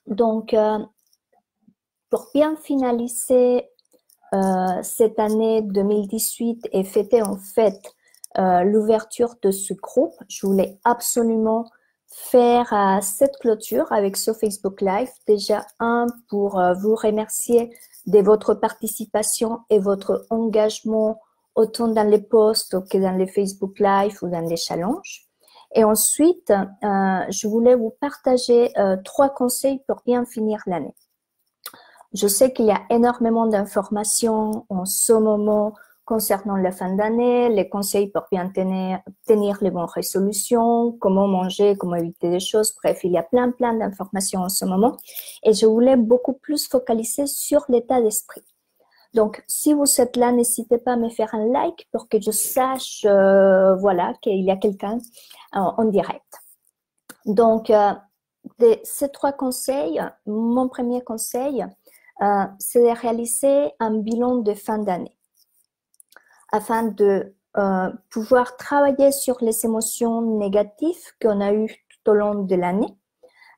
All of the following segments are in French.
Donc, pour bien finaliser cette année 2018 et fêter en fait l'ouverture de ce groupe, je voulais absolument faire cette clôture avec ce Facebook Live. Déjà, pour vous remercier de votre participation et votre engagement autant dans les posts que dans les Facebook Live ou dans les challenges. Et ensuite, je voulais vous partager 3 conseils pour bien finir l'année. Je sais qu'il y a énormément d'informations en ce moment concernant la fin d'année, les conseils pour bien tenir les bonnes résolutions, comment manger, comment éviter des choses. Bref, il y a plein d'informations en ce moment. Et je voulais beaucoup plus focaliser sur l'état d'esprit. Donc, si vous êtes là, n'hésitez pas à me faire un like pour que je sache, voilà, qu'il y a quelqu'un en direct. Donc, de ces 3 conseils, mon premier conseil, c'est de réaliser un bilan de fin d'année afin de pouvoir travailler sur les émotions négatives qu'on a eues tout au long de l'année,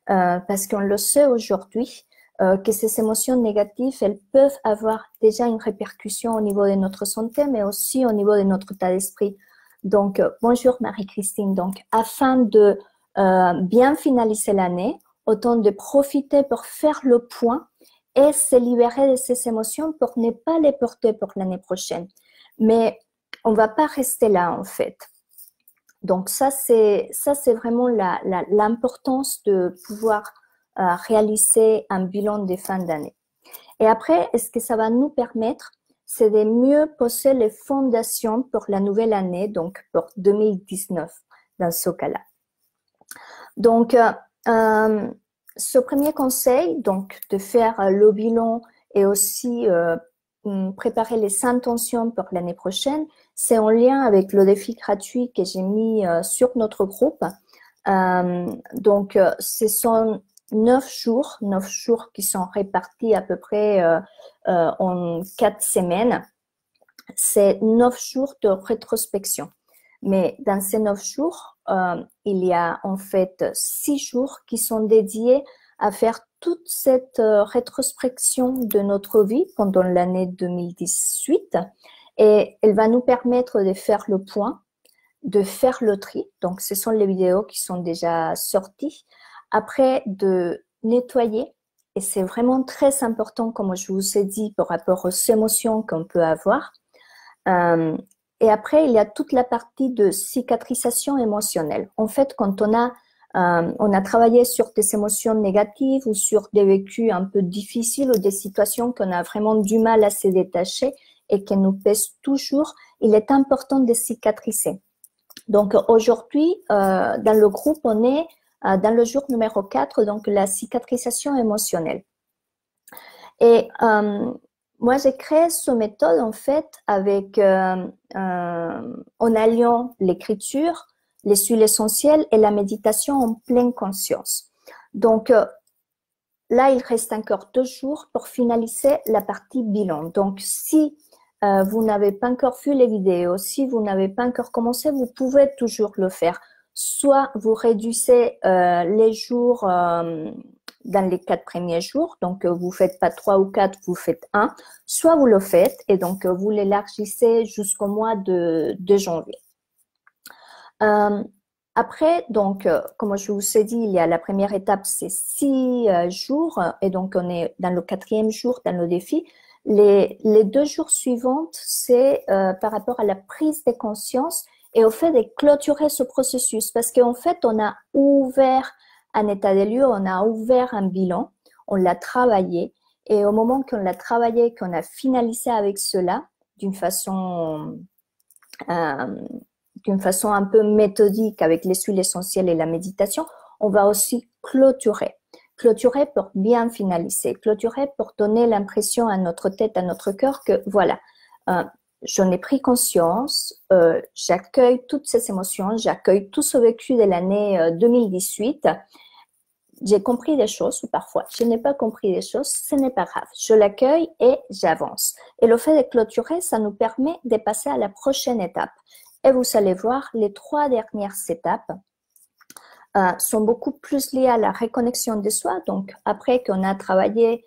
parce qu'on le sait aujourd'hui, que ces émotions négatives, elles peuvent avoir déjà une répercussion au niveau de notre santé, mais aussi au niveau de notre état d'esprit. Donc, bonjour Marie-Christine. Donc, afin de bien finaliser l'année, autant de profiter pour faire le point et se libérer de ces émotions pour ne pas les porter pour l'année prochaine. Mais on ne va pas rester là en fait. Donc ça c'est vraiment l'importance de pouvoir réaliser un bilan de fin d'année. Et après, ce que ça va nous permettre, c'est de mieux poser les fondations pour la nouvelle année, donc pour 2019 dans ce cas-là. Donc, ce premier conseil, donc de faire le bilan et aussi préparer les intentions pour l'année prochaine, c'est en lien avec le défi gratuit que j'ai mis sur notre groupe. Donc, ce sont 9 jours qui sont répartis à peu près en 4 semaines. C'est 9 jours de rétrospection. Mais dans ces 9 jours, il y a en fait 6 jours qui sont dédiés à faire toute cette rétrospection de notre vie pendant l'année 2018. Et elle va nous permettre de faire le point, de faire le tri. Donc, ce sont les vidéos qui sont déjà sorties. Après, de nettoyer. Et c'est vraiment très important, comme je vous ai dit, par rapport aux émotions qu'on peut avoir. Et après, il y a toute la partie de cicatrisation émotionnelle. En fait, quand on a travaillé sur des émotions négatives ou sur des vécus un peu difficiles ou des situations qu'on a vraiment du mal à se détacher et qui nous pèsent toujours, il est important de cicatriser. Donc aujourd'hui, dans le groupe, on est dans le jour numéro 4, donc la cicatrisation émotionnelle. Et moi, j'ai créé cette méthode en fait avec en alliant l'écriture, les huiles essentielles et la méditation en pleine conscience. Donc là, il reste encore 2 jours pour finaliser la partie bilan. Donc si vous n'avez pas encore vu les vidéos, si vous n'avez pas encore commencé, vous pouvez toujours le faire. Soit vous réduisez les jours dans les 4 premiers jours, donc vous faites pas 3 ou 4, vous faites 1, soit vous le faites et donc vous l'élargissez jusqu'au mois de janvier. Après, donc, comme je vous ai dit, il y a la première étape, c'est 6 jours et donc on est dans le 4e jour dans le défi. Les 2 jours suivants, c'est par rapport à la prise de conscience et au fait de clôturer ce processus parce qu'en fait, on a ouvert un état des lieux, on a ouvert un bilan, on l'a travaillé et au moment qu'on l'a travaillé, qu'on a finalisé avec cela d'une façon un peu méthodique avec les huiles essentielles et la méditation, on va aussi clôturer. Clôturer pour bien finaliser, clôturer pour donner l'impression à notre tête, à notre cœur que voilà, j'en ai pris conscience, j'accueille toutes ces émotions, j'accueille tout ce vécu de l'année 2018. J'ai compris des choses ou parfois je n'ai pas compris des choses, ce n'est pas grave. Je l'accueille et j'avance. Et le fait de clôturer, ça nous permet de passer à la prochaine étape. Et vous allez voir les 3 dernières étapes sont beaucoup plus liées à la reconnexion de soi. Donc, après qu'on a travaillé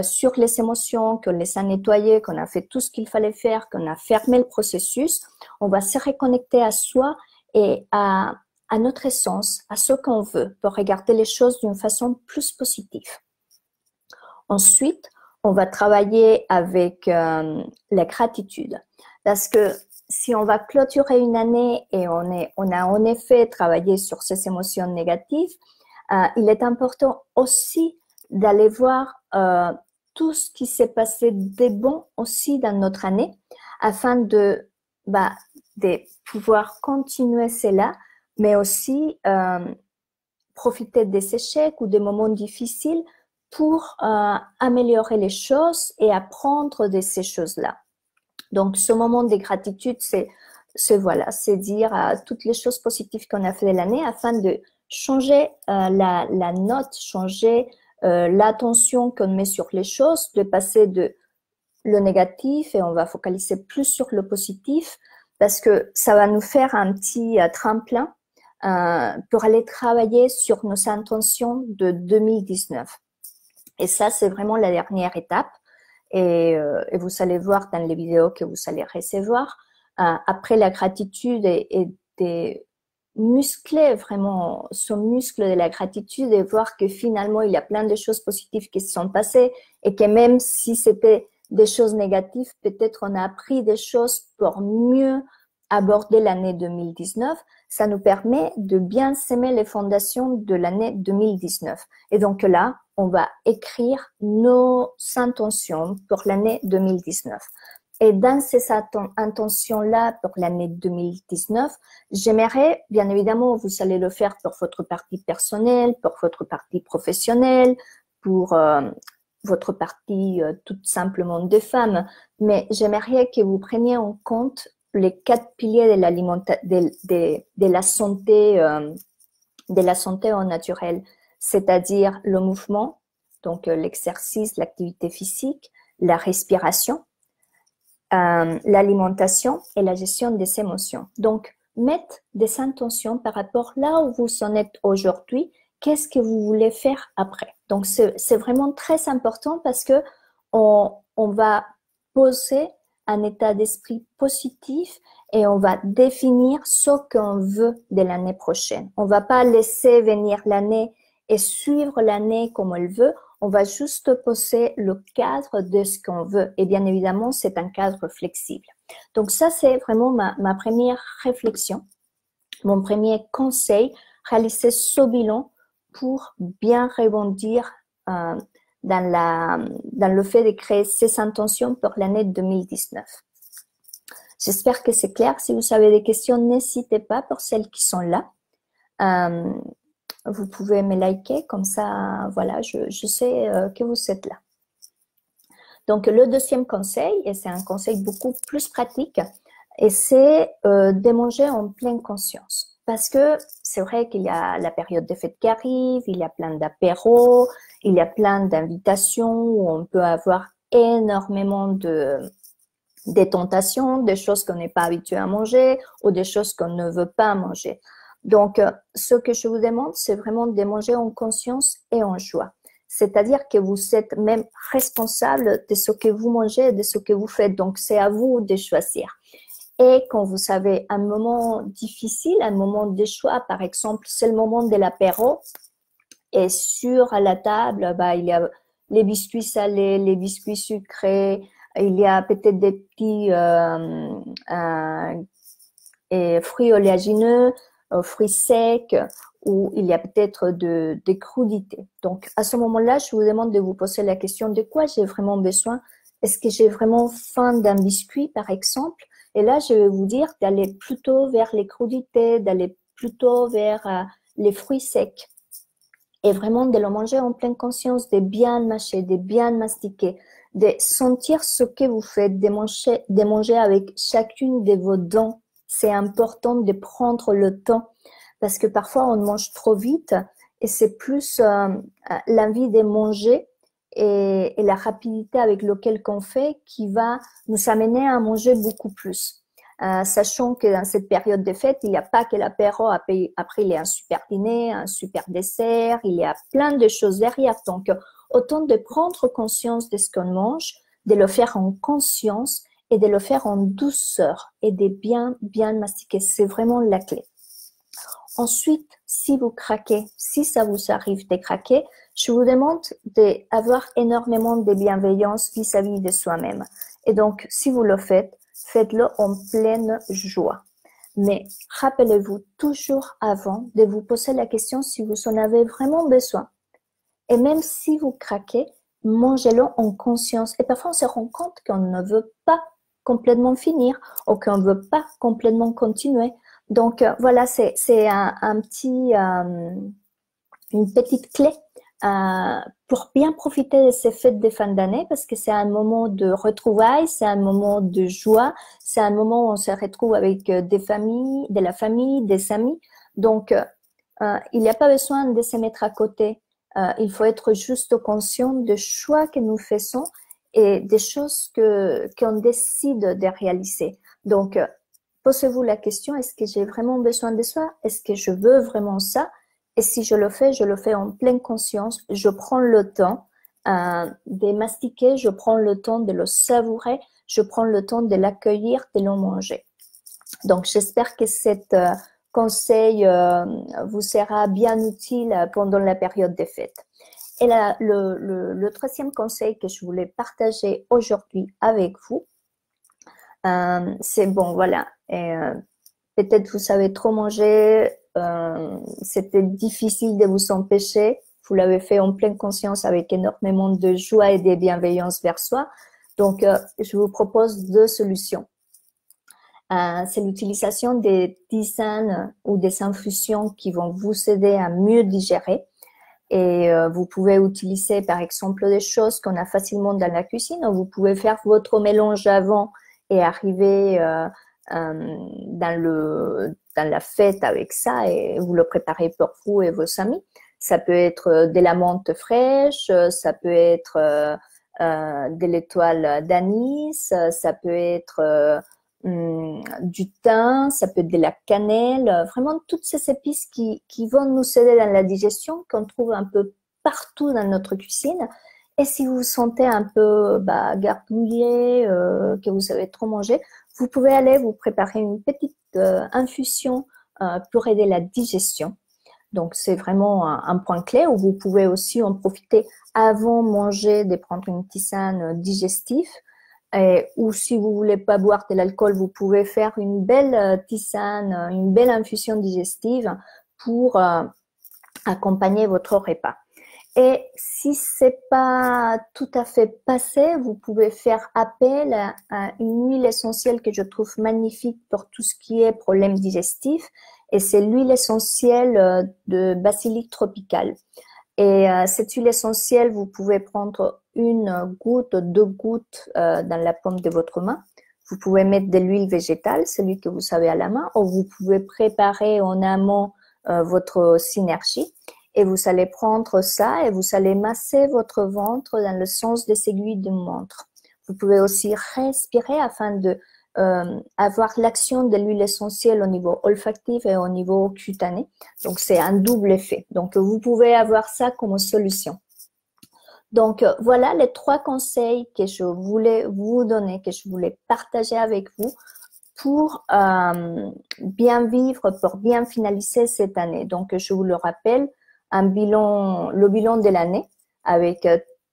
sur les émotions, qu'on les a nettoyées, qu'on a fait tout ce qu'il fallait faire, qu'on a fermé le processus, on va se reconnecter à soi et à notre essence, à ce qu'on veut, pour regarder les choses d'une façon plus positive. Ensuite, on va travailler avec la gratitude. Parce que si on va clôturer une année et on a en effet travaillé sur ces émotions négatives, il est important aussi d'aller voir tout ce qui s'est passé de bon aussi dans notre année afin de pouvoir continuer cela, mais aussi profiter des échecs ou des moments difficiles pour améliorer les choses et apprendre de ces choses-là. Donc, ce moment de gratitude, c'est dire toutes les choses positives qu'on a fait de l'année afin de changer la note, changer l'attention qu'on met sur les choses, de passer de le négatif et on va focaliser plus sur le positif parce que ça va nous faire un petit tremplin pour aller travailler sur nos intentions de 2019. Et ça, c'est vraiment la dernière étape. Et vous allez voir dans les vidéos que vous allez recevoir. Après la gratitude et de muscler vraiment son muscle de la gratitude et voir que finalement, il y a plein de choses positives qui se sont passées et que même si c'était des choses négatives, peut-être on a appris des choses pour mieux aborder l'année 2019. Ça nous permet de bien s'aimer les fondations de l'année 2019. Et donc là, on va écrire nos intentions pour l'année 2019. Et dans ces intentions-là pour l'année 2019, j'aimerais, bien évidemment, vous allez le faire pour votre partie personnelle, pour votre partie professionnelle, pour votre partie tout simplement de femmes, mais j'aimerais que vous preniez en compte les 4 piliers de la santé au naturel, c'est-à-dire le mouvement, donc l'exercice, l'activité physique, la respiration, l'alimentation et la gestion des émotions. Donc, mettre des intentions par rapport là où vous en êtes aujourd'hui, qu'est-ce que vous voulez faire après. Donc, c'est vraiment très important parce que on va poser un état d'esprit positif et on va définir ce qu'on veut de l'année prochaine. On va pas laisser venir l'année et suivre l'année comme elle veut. On va juste poser le cadre de ce qu'on veut. Et bien évidemment, c'est un cadre flexible. Donc ça, c'est vraiment ma première réflexion, mon premier conseil, réaliser ce bilan pour bien rebondir dans le fait de créer ces intentions pour l'année 2019. J'espère que c'est clair. Si vous avez des questions, n'hésitez pas pour celles qui sont là. Vous pouvez me liker, comme ça, voilà, je sais que vous êtes là. Donc, le deuxième conseil, et c'est un conseil beaucoup plus pratique, et c'est de manger en pleine conscience. Parce que c'est vrai qu'il y a la période des fêtes qui arrive, il y a plein d'apéros, il y a plein d'invitations où on peut avoir énormément de tentations, des choses qu'on n'est pas habitué à manger ou des choses qu'on ne veut pas manger. Donc, ce que je vous demande, c'est vraiment de manger en conscience et en joie. C'est-à-dire que vous êtes même responsable de ce que vous mangez et de ce que vous faites. Donc, c'est à vous de choisir. Et quand vous avez un moment difficile, un moment de choix, par exemple, c'est le moment de l'apéro, et sur la table, il y a les biscuits salés, les biscuits sucrés, il y a peut-être des petits fruits oléagineux, fruits secs, ou il y a peut-être des crudités. Donc, à ce moment-là, je vous demande de vous poser la question de quoi j'ai vraiment besoin. Est-ce que j'ai vraiment faim d'un biscuit, par exemple? Et là, je vais vous dire d'aller plutôt vers les crudités, d'aller plutôt vers les fruits secs. Et vraiment de le manger en pleine conscience, de bien mâcher, de bien mastiquer, de sentir ce que vous faites, de manger avec chacune de vos dents. C'est important de prendre le temps parce que parfois on mange trop vite et c'est plus l'envie de manger et la rapidité avec laquelle qu'on fait qui va nous amener à manger beaucoup plus. sachant que dans cette période de fête, il n'y a pas que l'apéro, après il y a un super dîner, un super dessert, il y a plein de choses derrière. Donc, autant de prendre conscience de ce qu'on mange, de le faire en conscience et de le faire en douceur et de bien mastiquer. C'est vraiment la clé. Ensuite, si vous craquez, si ça vous arrive de craquer, je vous demande d'avoir énormément de bienveillance vis-à-vis de soi-même. Et donc, si vous le faites, faites-le en pleine joie. Mais rappelez-vous toujours avant de vous poser la question si vous en avez vraiment besoin. Et même si vous craquez, mangez-le en conscience. Et parfois, on se rend compte qu'on ne veut pas complètement finir ou qu'on ne veut pas complètement continuer. Donc, voilà, c'est une petite clé pour bien profiter de ces fêtes de fin d'année parce que c'est un moment de retrouvailles, c'est un moment de joie, c'est un moment où on se retrouve avec des familles, de la famille, des amis. Donc, il n'y a pas besoin de se mettre à côté. Il faut être juste conscient des choix que nous faisons et des choses qu'on décide de réaliser. Donc, posez-vous la question, est-ce que j'ai vraiment besoin de ça? Est-ce que je veux vraiment ça? Et si je le fais en pleine conscience. Je prends le temps de mastiquer, je prends le temps de le savourer, je prends le temps de l'accueillir, de le manger. Donc, j'espère que cet conseil vous sera bien utile pendant la période des fêtes. Et là, le troisième conseil que je voulais partager aujourd'hui avec vous, c'est bon, voilà. Peut-être vous savez trop manger, c'était difficile de vous empêcher. Vous l'avez fait en pleine conscience avec énormément de joie et de bienveillance vers soi. Donc, je vous propose deux solutions. C'est l'utilisation des tisanes ou des infusions qui vont vous aider à mieux digérer. Et vous pouvez utiliser, par exemple, des choses qu'on a facilement dans la cuisine. Vous pouvez faire votre mélange avant et arriver dans la fête avec ça et vous le préparez pour vous et vos amis. Ça peut être de la menthe fraîche, ça peut être de l'étoile d'anis, ça peut être du thym, ça peut être de la cannelle, vraiment toutes ces épices qui vont nous aider dans la digestion, qu'on trouve un peu partout dans notre cuisine. Et si vous vous sentez un peu gargouillé, que vous avez trop mangé, vous pouvez aller vous préparer une petite infusion pour aider la digestion. Donc, c'est vraiment un point clé où vous pouvez aussi en profiter avant de manger, de prendre une tisane digestive. Ou si vous voulez pas boire de l'alcool, vous pouvez faire une belle tisane, une belle infusion digestive pour accompagner votre repas. Et si c'est pas tout à fait passé, vous pouvez faire appel à une huile essentielle que je trouve magnifique pour tout ce qui est problème digestif. Et c'est l'huile essentielle de basilic tropical. Et cette huile essentielle, vous pouvez prendre une goutte, deux gouttes dans la paume de votre main. Vous pouvez mettre de l'huile végétale, celui que vous avez à la main, ou vous pouvez préparer en amont votre synergie. Et vous allez prendre ça et vous allez masser votre ventre dans le sens des aiguilles de montre. Vous pouvez aussi respirer afin de avoir l'action de l'huile essentielle au niveau olfactif et au niveau cutané. Donc, c'est un double effet. Donc, vous pouvez avoir ça comme solution. Donc, voilà les trois conseils que je voulais vous donner, que je voulais partager avec vous pour bien vivre, pour bien finaliser cette année. Donc, je vous le rappelle, le bilan de l'année avec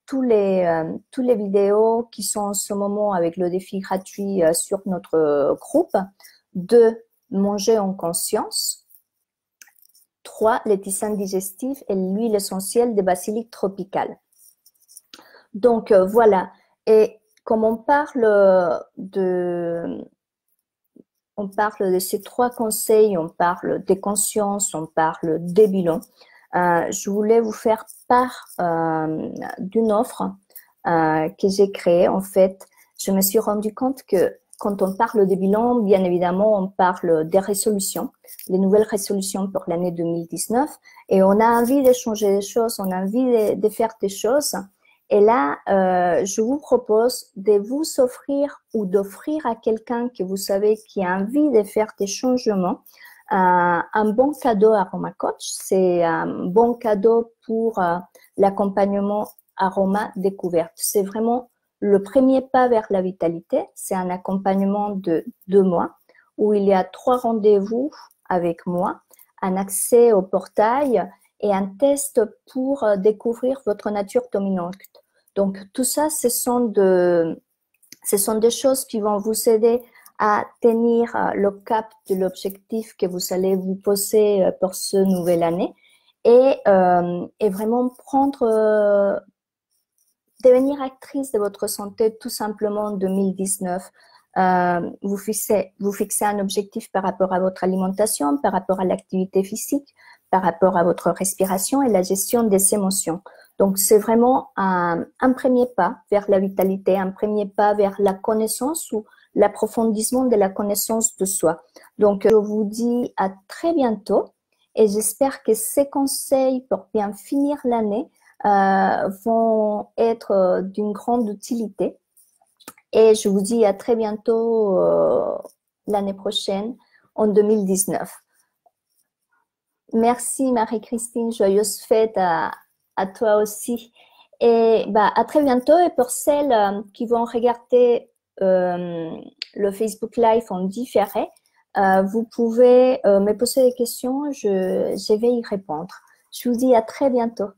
tous les vidéos qui sont en ce moment avec le défi gratuit sur notre groupe. 2, manger en conscience. 3, les tisanes digestives et l'huile essentielle de basilic tropical. Donc, voilà. Et comme on parle de ces trois conseils, on parle des consciences, on parle des bilans. Je voulais vous faire part d'une offre que j'ai créée. En fait, je me suis rendu compte que quand on parle des bilans, bien évidemment, on parle des résolutions, les nouvelles résolutions pour l'année 2019. Et on a envie de changer des choses, on a envie de faire des choses. Et là, je vous propose de vous offrir ou d'offrir à quelqu'un que vous savez qui a envie de faire des changements un bon cadeau Aroma Coach. C'est un bon cadeau pour l'accompagnement Aroma Découverte. C'est vraiment le premier pas vers la vitalité. C'est un accompagnement de 2 mois où il y a 3 rendez-vous avec moi, un accès au portail et un test pour découvrir votre nature dominante. Donc, tout ça, ce sont des choses qui vont vous aider à tenir le cap de l'objectif que vous allez vous poser pour ce nouvelle année et vraiment devenir actrice de votre santé tout simplement en 2019. Vous fixez un objectif par rapport à votre alimentation, par rapport à l'activité physique, par rapport à votre respiration et la gestion des émotions. Donc, c'est vraiment un premier pas vers la vitalité, un premier pas vers la connaissance ou l'approfondissement de la connaissance de soi. Donc, je vous dis à très bientôt et j'espère que ces conseils pour bien finir l'année vont être d'une grande utilité. Et je vous dis à très bientôt l'année prochaine, en 2019. Merci Marie-Christine, joyeuse fête à toi aussi. Et à très bientôt. Et pour celles qui vont regarder le Facebook Live en différé, vous pouvez me poser des questions, je vais y répondre. Je vous dis à très bientôt.